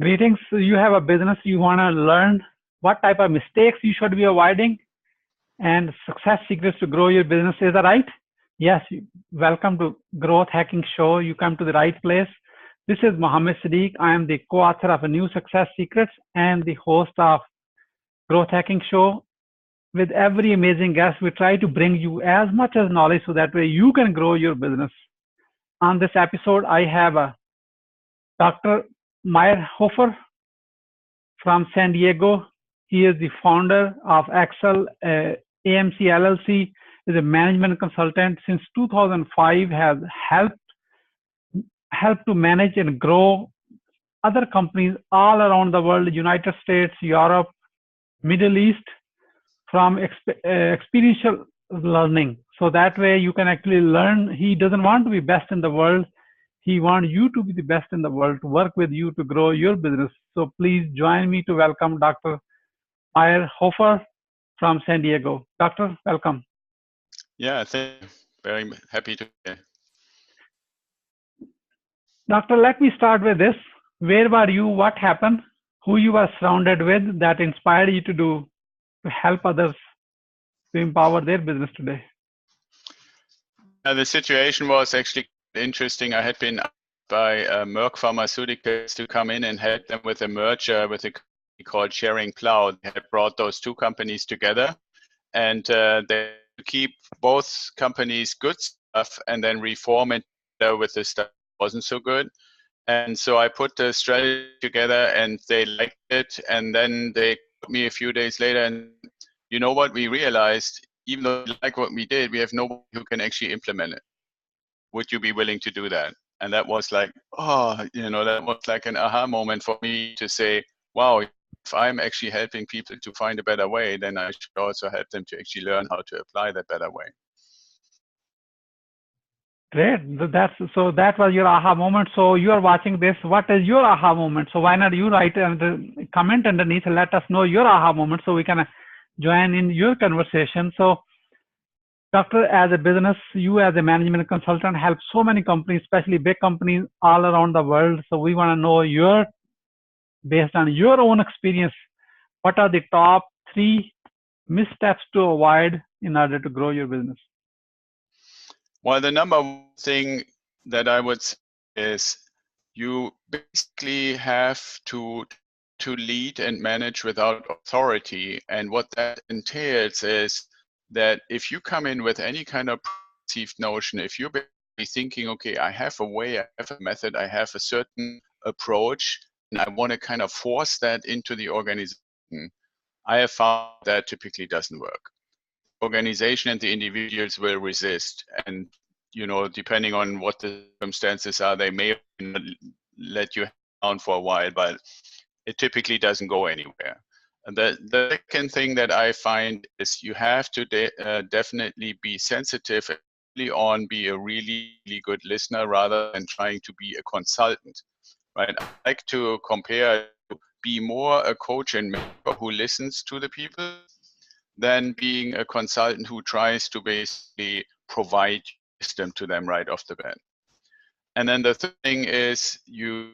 Greetings. You have a business, you want to learn what type of mistakes you should be avoiding and success secrets to grow your business. Is that right? Yes. Welcome to Growth Hacking Show. You come to the right place. This is Mohammed Siddique. I am the co-author of A New Success Secrets and the host of Growth Hacking Show. With every amazing guest, we try to bring you as much as knowledge so that way you can grow your business. On this episode, I have a Dr. Meierhoefer from San Diego. He is the founder of Axel AMC LLC, is a management consultant since 2005, has helped to manage and grow other companies all around the world, United States, Europe, Middle East, from experiential learning. So that way you can actually learn. He doesn't want to be best in the world. He wants you to be the best in the world, to work with you to grow your business. So please join me to welcome Dr. Meierhoefer from San Diego. Doctor, welcome. Yeah, thank you. Very happy to be here. Doctor, let me start with this. Where were you? What happened? Who you were surrounded with that inspired you to help others to empower their business today? The situation was actually interesting. I had been asked by Merck Pharmaceuticals to come in and help them with a merger with a company called Sharing Cloud. They had brought those two companies together, and they keep both companies good stuff and then reform it with the stuff that wasn't so good. And so I put the strategy together and they liked it. And then they called me a few days later and, you know what, we realized, even though we like what we did, we have nobody who can actually implement it. Would you be willing to do that? And that was like, that was like an aha moment for me to say, wow, if I'm actually helping people to find a better way, then I should also help them to actually learn how to apply that better way. Great. So that was your aha moment. So you are watching this. What is your aha moment? So why not you write a comment underneath and let us know your aha moment so we can join in your conversation. So Doctor, as a business, you as a management consultant help so many companies, especially big companies all around the world. So we want to know based on your own experience, what are the top 3 missteps to avoid in order to grow your business? Well, the number one thing that I would say is you basically have to lead and manage without authority. And what that entails is that if you come in with any kind of perceived notion, if you're basically thinking, okay, I have a way, I have a method, I have a certain approach, and I want to kind of force that into the organization, I have found that typically doesn't work. Organization and the individuals will resist, and depending on what the circumstances are, they may let you down for a while, but it typically doesn't go anywhere. And the second thing that I find is you have to definitely be sensitive early on, be a really, really good listener rather than trying to be a consultant, right? I like to compare to be more a coach and mentor who listens to the people than being a consultant who tries to basically provide wisdom to them right off the bat. And then the third thing is you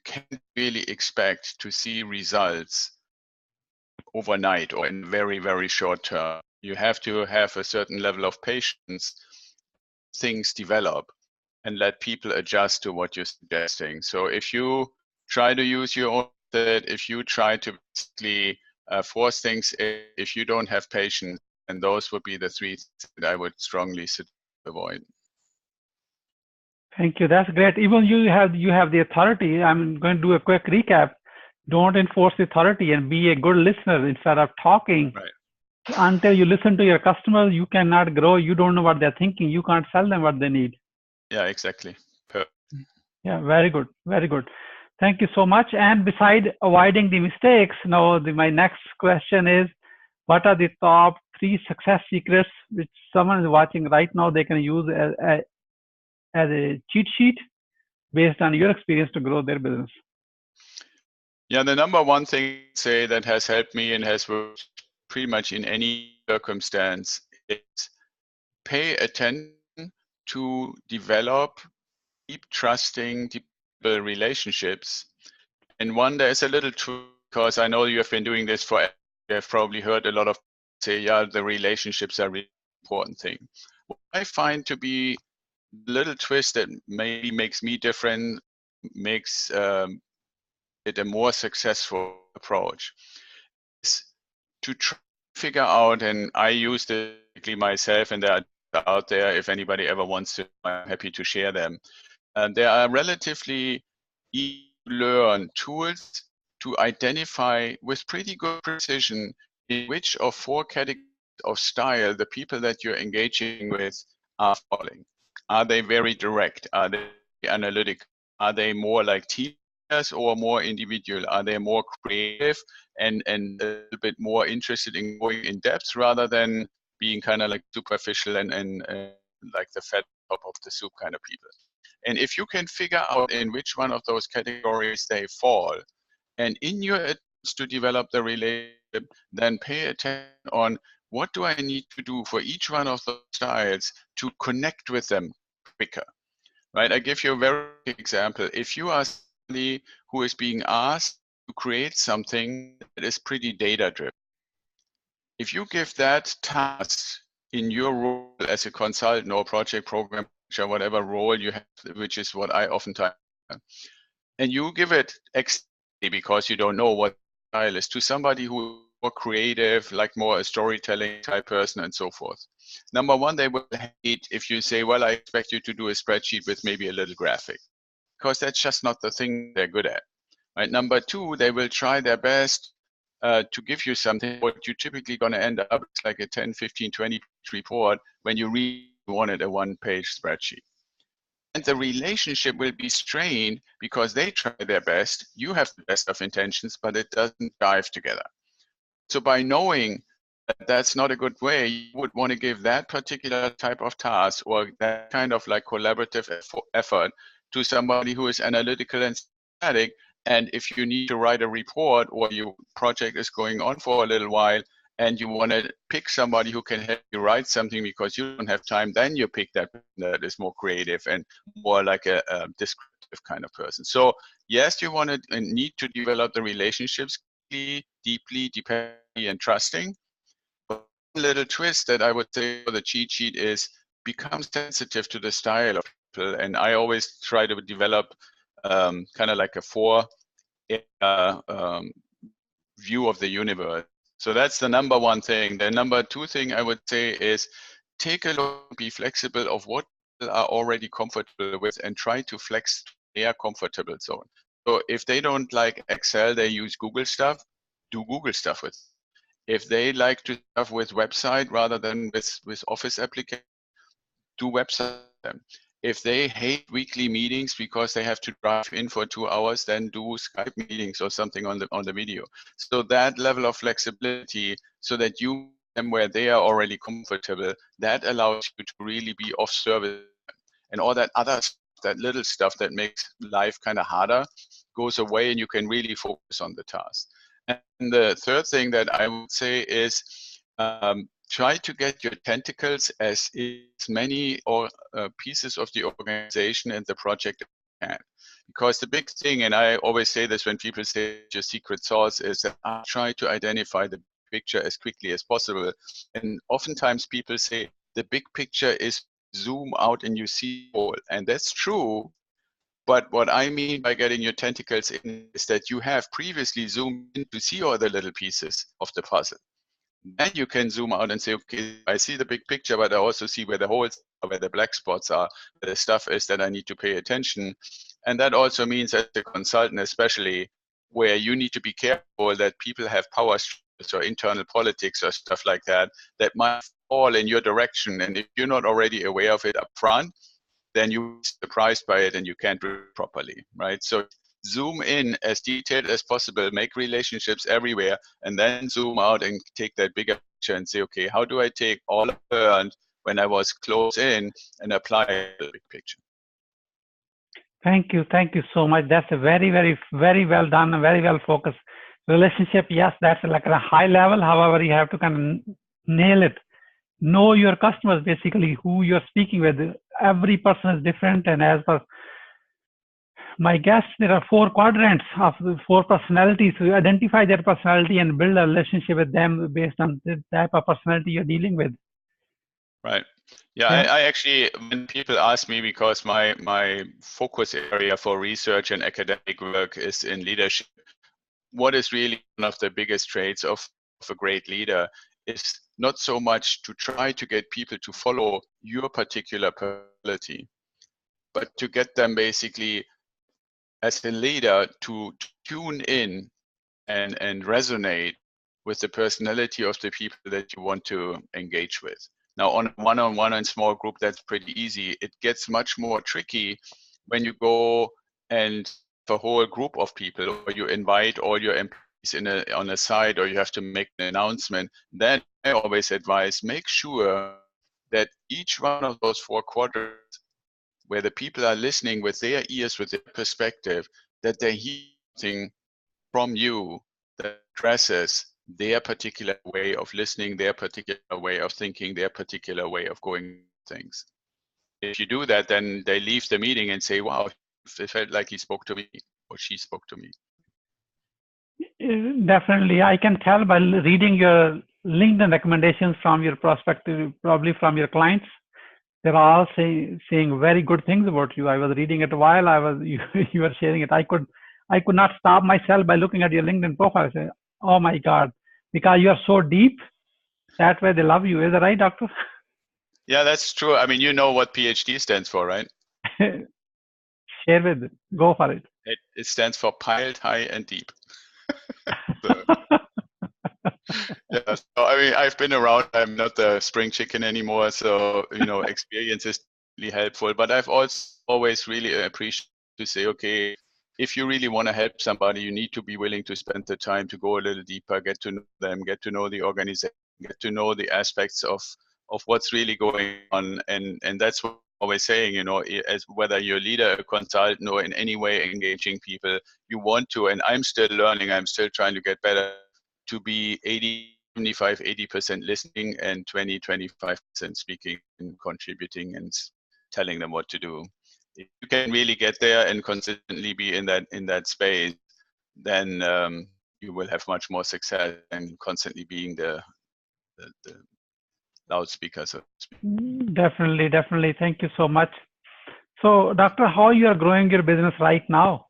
can't really expect to see results overnight or in very, very short term. You have to have a certain level of patience. Things develop and let people adjust to what you're suggesting. So if you try to use your own method, if you try to basically force things, if you don't have patience, and those would be the 3 things that I would strongly avoid. Thank you. That's great. Even you have the authority. I'm going to do a quick recap. Don't enforce the authority and be a good listener instead of talking. Right. Until you listen to your customers, you cannot grow. You don't know what they're thinking. You can't sell them what they need. Yeah, exactly. Perfect. Yeah, very good. Very good. Thank you so much. And beside avoiding the mistakes, now my next question is, what are the top 3 success secrets which someone is watching right now they can use as a cheat sheet based on your experience to grow their business? Yeah, the number one thing I'd say that has helped me and has worked pretty much in any circumstance is pay attention to develop deep trusting, relationships. And one, there's a little twist, because I know you have been doing this for, you have probably heard a lot of say, yeah, the relationships are a really important thing. What I find to be a little twist that maybe makes me different, makes it a more successful approach, is to try to figure out, and I use this myself, and they're out there, if anybody ever wants to, I'm happy to share them. There are relatively easy to learn tools to identify with pretty good precision in which of 4 categories of style the people that you're engaging with are falling. Are they very direct? Are they analytic? Are they more like teachers or more individual? Are they more creative and a little bit more interested in going in depth rather than being kind of like superficial and like the fat top of the soup kind of people? And if you can figure out in which one of those categories they fall, and in your attempts to develop the relationship, then pay attention on what do I need to do for each one of those styles to connect with them quicker, right? I give you a very quick example. If you are somebody who is being asked to create something that is pretty data-driven, if you give that task in your role as a consultant or project program manager, whatever role you have, which is what I oftentimes have, and you give it because you don't know what style is, to somebody who is more creative, like more a storytelling type person and so forth. Number one, they will hate if you say, well, I expect you to do a spreadsheet with maybe a little graphic, because that's just not the thing they're good at. Right? Number two, they will try their best to give you something. What you're typically going to end up is like a 10, 15, 20 page report when you really wanted a 1-page spreadsheet. And the relationship will be strained because they try their best. You have the best of intentions, but it doesn't jive together. So by knowing that that's not a good way, you would want to give that particular type of task or that kind of like collaborative effort to somebody who is analytical and systematic. And if you need to write a report or your project is going on for a little while and you want to pick somebody who can help you write something because you don't have time, then you pick that is more creative and more like a descriptive kind of person. So yes, you want to and need to develop the relationships deeply, dependently, and trusting. But one little twist that I would say for the cheat sheet is become sensitive to the style of people. And I always try to develop kind of like a 4 view of the universe. So that's the number one thing. The number two thing I would say is take a look, be flexible of what people are already comfortable with and try to flex their comfortable zone. So if they don't like Excel, they use Google stuff, do Google stuff with. If they like to stuff with website rather than with Office application, do website them. If they hate weekly meetings because they have to drive in for 2 hours, then do Skype meetings or something on the video. So that level of flexibility, so that you them where they are already comfortable, that allows you to really be off service, and all that other that little stuff that makes life kind of harder goes away, and you can really focus on the task. And the third thing that I would say is try to get your tentacles as many pieces of the organization and the project as you can. Because the big thing, and I always say this when people say your secret sauce, is that I try to identify the picture as quickly as possible. And oftentimes people say the big picture is zoom out and you see all. And that's true. But what I mean by getting your tentacles in is that you have previously zoomed in to see all the little pieces of the puzzle. Then you can zoom out and say, okay, I see the big picture, but I also see where the holes are, where the black spots are, where the stuff is that I need to pay attention. And that also means as a consultant, especially where you need to be careful that people have power structures or internal politics or stuff like that, that might fall in your direction. And if you're not already aware of it up front, then you're surprised by it and you can't do it properly, right? So zoom in as detailed as possible, make relationships everywhere, and then zoom out and take that bigger picture and say, okay, how do I take all I learned when I was close in and apply the big picture? Thank you so much. That's a very well done, a very well focused relationship. Yes, that's like a high level. However, you have to kind of nail it. Know your customers, basically who you're speaking with. Every person is different, and as per my guests, there are 4 quadrants of the 4 personalities. So you identify their personality and build a relationship with them based on the type of personality you're dealing with. Right. Yeah, Yeah. I actually, when people ask me, because my focus area for research and academic work is in leadership, what is really one of the biggest traits of a great leader is not so much to try to get people to follow your particular personality, but to get them basically as a leader to tune in and resonate with the personality of the people that you want to engage with. Now, on one-on-one and small group, that's pretty easy. It gets much more tricky when you go and a whole group of people, or you invite all your employees on a side, or you have to make an announcement. Then I always advise, make sure that each one of those 4 quadrants, where the people are listening with their ears, with their perspective, that they hear something from you that addresses their particular way of listening, their particular way of thinking, their particular way of going things. If you do that, then they leave the meeting and say, wow, it felt like he spoke to me or she spoke to me. Definitely. I can tell by reading your LinkedIn recommendations from your prospective, probably from your clients. They're all saying very good things about you. I was reading it while you were sharing it. I could not stop myself by looking at your LinkedIn profile. I say, oh my God, because you are so deep. That way they love you. Is that right, doctor? Yeah, that's true. I mean, you know what PhD stands for, right? Share with it. Go for it. It stands for piled high and deep. So, yeah, so I mean, I've been around. I'm not the spring chicken anymore, so experience is really helpful. But I've also always really appreciated to say, okay, if you really want to help somebody, you need to be willing to spend the time to go a little deeper, get to know them, get to know the organization, get to know the aspects of what's really going on, and that's what I'm always saying. As whether you're a leader, a consultant, or in any way engaging people, you want to. And I'm still learning. I'm still trying to get better to be 80% listening and 25% speaking and contributing and telling them what to do. If you can really get there and consistently be in that space, then you will have much more success than constantly being the loudspeaker. So Definitely. Thank you so much. So, doctor, how you are growing your business right now?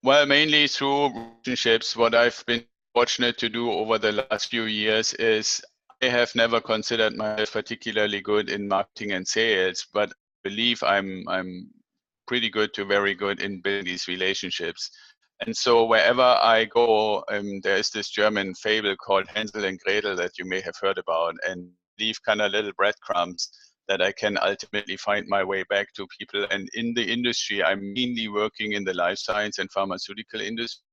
Well, mainly through relationships. What I've been fortunate to do over the last few years is I have never considered myself particularly good in marketing and sales, but I believe I'm pretty good to very good in building these relationships. And so wherever I go, there is this German fable called Hansel and Gretel that you may have heard about, and leave kind of little breadcrumbs that I can ultimately find my way back to people. And in the industry, I'm mainly working in the life science and pharmaceutical industry.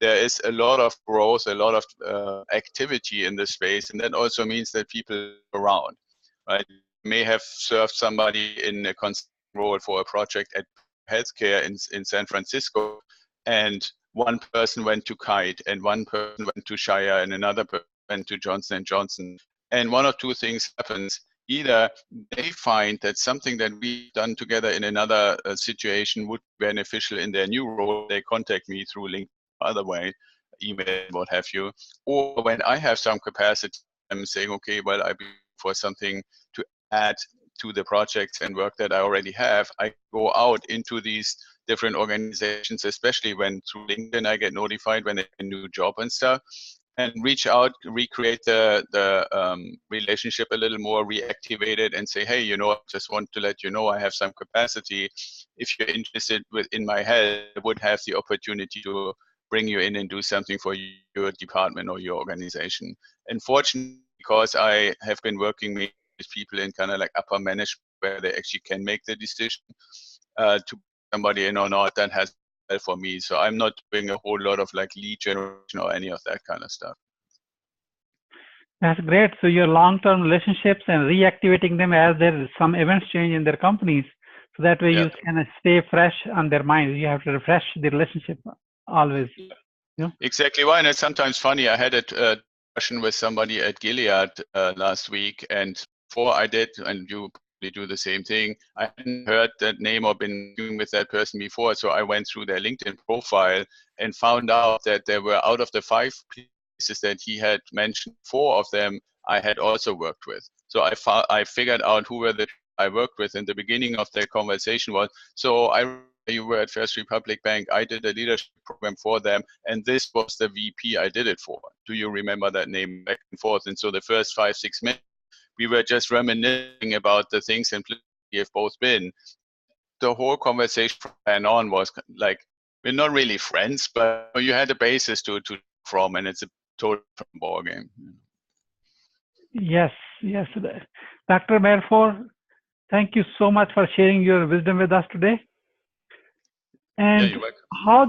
There is a lot of growth, a lot of activity in the space, and that also means that people are around, right? You may have served somebody in a consulting role for a project at healthcare in San Francisco, and one person went to Kite, and one person went to Shire, and another person went to Johnson & Johnson. And one or two things happens. Either they find that something that we've done together in another situation would be beneficial in their new role, they contact me through LinkedIn, other way, email, what have you. Or when I have some capacity, I'm saying, okay, well, I'd be for something to add to the projects and work that I already have, I go out into these different organizations, especially when through LinkedIn I get notified when a new job and stuff, and reach out, recreate the relationship a little more, reactivate it, and say, hey, I just want to let you know I have some capacity. If you're interested in my help, I would have the opportunity to bring you in and do something for your department or your organization. And fortunately, because I have been working with people in kind of like upper management where they actually can make the decision to somebody in or not, that has helped for me. So I'm not doing a whole lot of like lead generation or any of that kind of stuff. That's great. So your long-term relationships and reactivating them as there is some events change in their companies. So that way you can stay fresh on their minds. You have to refresh the relationship always. Exactly why. And it's sometimes funny. I had a discussion with somebody at Gilead last week, and before I did, and you do the same thing. I hadn't heard that name or been doing with that person before, so I went through their LinkedIn profile and found out that there were, out of the 5 places that he had mentioned, 4 of them I had also worked with. So I figured out who were the I worked with, and the beginning of their conversation was, so you were at First Republic Bank, I did a leadership program for them, and this was the VP I did it for. Do you remember that name? Back and forth. And so the first 5-6 minutes, we were just reminiscing about the things and places we have both been. The whole conversation from then on was like, we're not really friends, but you had a basis to from, and it's a total ball game. Yes, yes. Dr. Meierhoefer, thank you so much for sharing your wisdom with us today. And you're welcome. how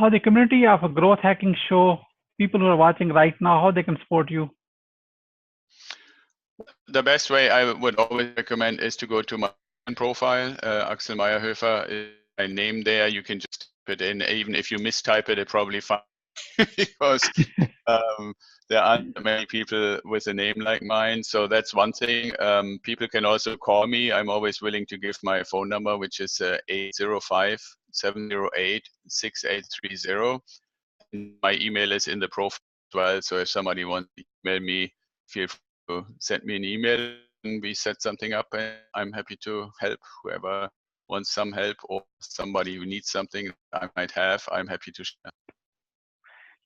the community of a growth hacking show, people who are watching right now, how they can support you. The best way I would always recommend is to go to my profile. Axel Meierhoefer is my name there. You can just put in, even if you mistype it, it probably finds because there aren't many people with a name like mine. So that's one thing. People can also call me. I'm always willing to give my phone number, which is 805-708-6830. My email is in the profile as well. So if somebody wants to email me, feel free to send me an email and we set something up. And I'm happy to help whoever wants some help, or somebody who needs something I might have. I'm happy to share.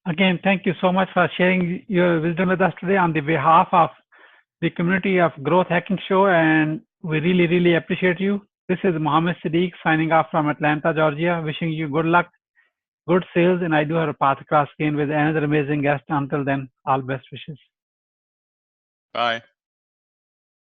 Again, thank you so much for sharing your wisdom with us today on the behalf of the community of Growth Hacking Show, and we really, really appreciate you. This is Mohammed Siddique signing off from Atlanta, Georgia, wishing you good luck, good sales, and I do have a path across again with another amazing guest. Until then, all best wishes. Bye.